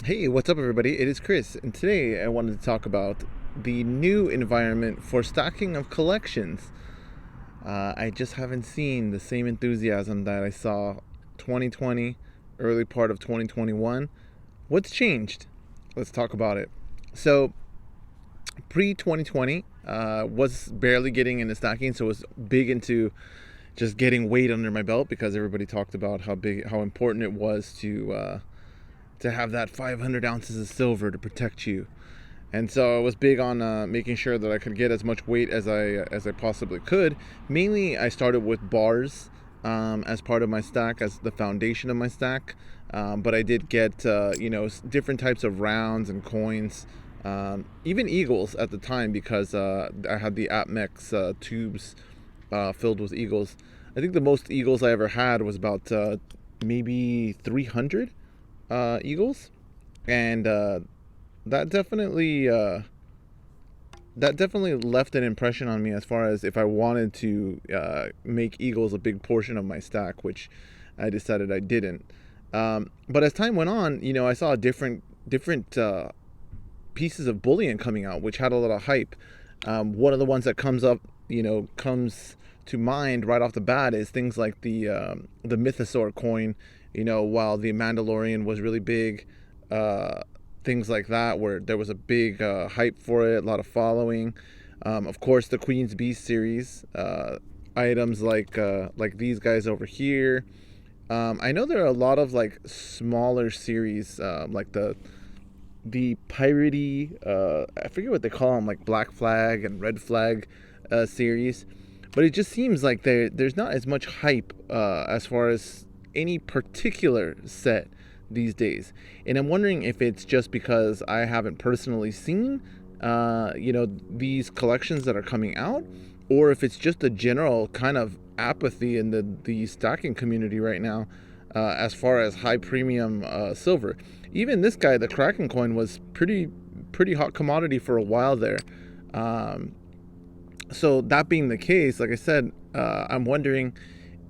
Hey, what's up, everybody? It is Chris, and today I wanted to talk about the new environment for stacking of collections. I just haven't seen the same enthusiasm that I saw 2020, early part of 2021. What's changed? Let's talk about it. So, pre 2020, was barely getting into stacking, so was big into just getting weight under my belt because everybody talked about how important it was to have that 500 ounces of silver to protect you. And so I was big on making sure that I could get as much weight as I possibly could. Mainly, I started with bars as part of my stack, as the foundation of my stack. But I did get different types of rounds and coins, even eagles at the time, because I had the APMEX tubes filled with eagles. I think the most eagles I ever had was about maybe 300 eagles, and that definitely uh, that definitely left an impression on me as far as if I wanted to make eagles a big portion of my stack, which I decided I didn't. But as time went on, I saw different pieces of bullion coming out, which had a lot of hype. One of the ones that comes to mind right off the bat is things like the Mythosaur coin. While the Mandalorian was really big, things like that, where there was a big hype for it, a lot of following. Of course, the Queen's Beast series, items like these guys over here. I know there are a lot of like smaller series, like the piratey, I forget what they call them, like Black Flag and Red Flag series. But it just seems like there's not as much hype as far as any particular set these days. And I'm wondering if it's just because I haven't personally seen these collections that are coming out, or if it's just a general kind of apathy in the stacking community right now, as far as high premium silver. Even this guy, the Kraken coin, was pretty hot commodity for a while there. Um, so that being the case, like I said, I'm wondering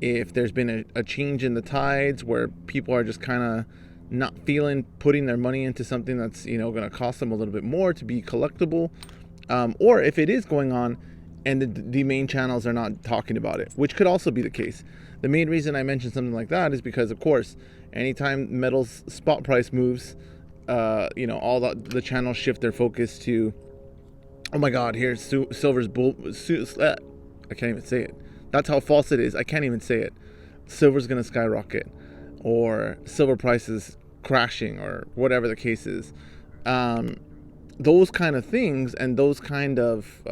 if there's been a change in the tides where people are just kind of not feeling putting their money into something that's going to cost them a little bit more to be collectible, or if it is going on and the main channels are not talking about it, which could also be the case. The main reason I mentioned something like that is because, of course, anytime metal's spot price moves, all the channels shift their focus to, oh my God, here's silver's I can't even say it. That's how false it is. I can't even say it. Silver's gonna skyrocket, or silver prices crashing, or whatever the case is. Um, those kind of things, and those kind of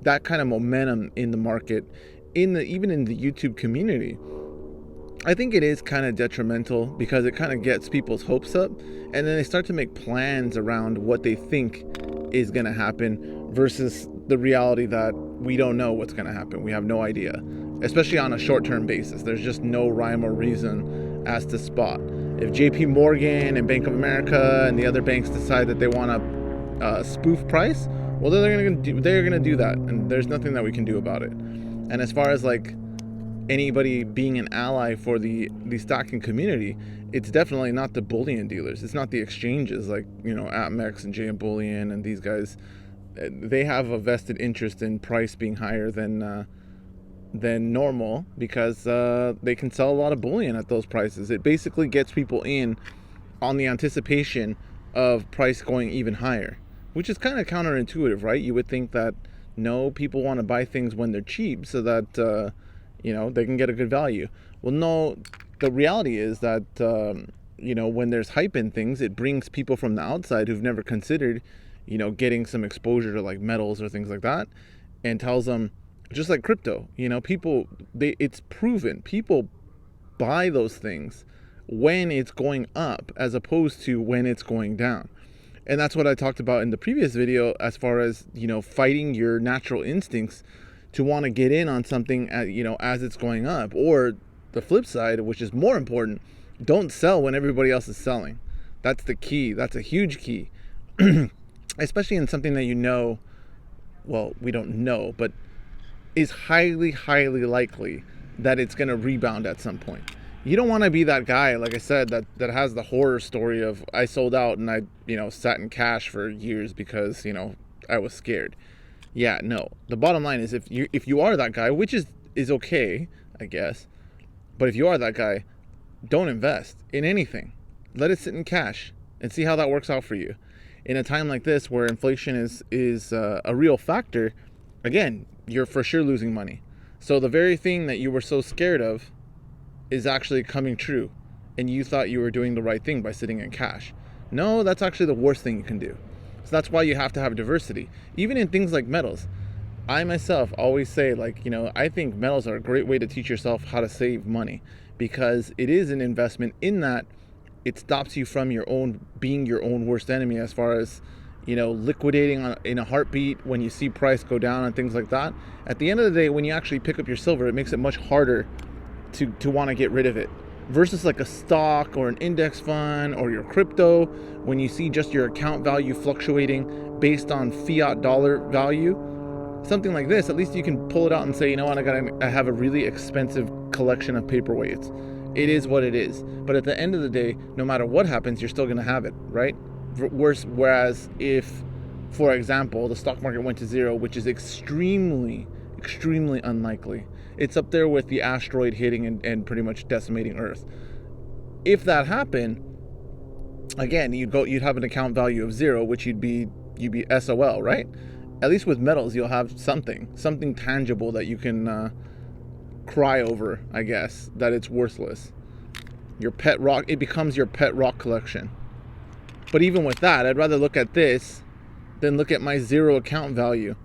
that kind of momentum in the market, even in the YouTube community, I think it is kind of detrimental because it kind of gets people's hopes up, and then they start to make plans around what they think is going to happen versus the reality that we don't know what's going to happen. We have no idea, especially on a short-term basis. There's just no rhyme or reason as to spot. If JP Morgan and Bank of America and the other banks decide that they want to spoof price, well, they're gonna do that, and there's nothing that we can do about it. And as far as like anybody being an ally for the stocking community, it's definitely not the bullion dealers. It's not the exchanges like APMEX and JM Bullion and these guys. They have a vested interest in price being higher than normal because they can sell a lot of bullion at those prices. It basically gets people in on the anticipation of price going even higher, which is kind of counterintuitive, right? You would think that no, people want to buy things when they're cheap so that they can get a good value. Well, no, the reality is that when there's hype in things, it brings people from the outside who've never considered getting some exposure to like metals or things like that, and tells them, just like crypto, it's proven people buy those things when it's going up as opposed to when it's going down. And that's what I talked about in the previous video, as far as fighting your natural instincts to want to get in on something as it's going up, or the flip side, which is more important, don't sell when everybody else is selling. That's the key. That's a huge key. Especially in something that well, we don't know, but is highly likely that it's going to rebound at some point. You don't want to be that guy, like I said, that has the horror story of I sold out and I, sat in cash for years because, I was scared. Yeah, no. The bottom line is if you are that guy, which is okay, I guess, but if you are that guy, don't invest in anything. Let it sit in cash and see how that works out for you. In a time like this where inflation is a real factor, again, you're for sure losing money. So the very thing that you were so scared of is actually coming true, and you thought you were doing the right thing by sitting in cash. No, that's actually the worst thing you can do. So that's why you have to have diversity, even in things like metals. I myself always say, I think metals are a great way to teach yourself how to save money, because it is an investment in that it stops you from being your own worst enemy, as far as liquidating in a heartbeat when you see price go down and things like that. At the end of the day, when you actually pick up your silver, it makes it much harder to want to get rid of it, versus like a stock or an index fund or your crypto. When you see just your account value fluctuating based on fiat dollar value, something like this, at least you can pull it out and say, you know what, I have a really expensive collection of paperweights. It is what it is. But at the end of the day, no matter what happens, you're still going to have it, right? Whereas if, for example, the stock market went to zero, which is extremely, extremely unlikely. It's up there with the asteroid hitting and pretty much decimating Earth. If that happened, again, you'd have an account value of zero, which you'd be SOL, right? At least with metals, you'll have something tangible that you can cry over, I guess, that it's worthless. Your pet rock, it becomes your pet rock collection. But even with that, I'd rather look at this than look at my zero account value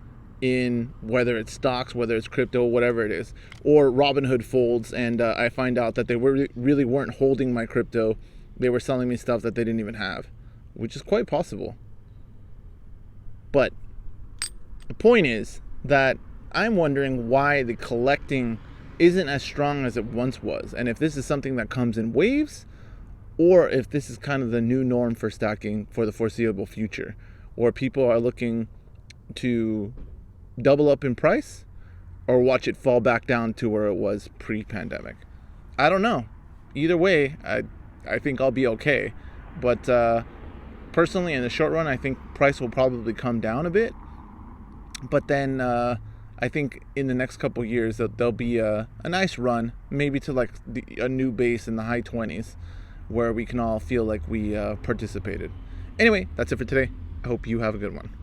in whether it's stocks, whether it's crypto, whatever it is. Or Robinhood folds and I find out that they really weren't holding my crypto. They were selling me stuff that they didn't even have, which is quite possible. But the point is that I'm wondering why the collecting isn't as strong as it once was, and if this is something that comes in waves, or if this is kind of the new norm for stacking for the foreseeable future, or people are looking to double up in price or watch it fall back down to where it was pre-pandemic. I don't know. Either way, I think I'll be okay. But personally, in the short run, I think price will probably come down a bit. But then I think in the next couple years that there'll be a nice run, maybe to like a new base in the high 20s, where we can all feel like we participated. Anyway, that's it for today. I hope you have a good one.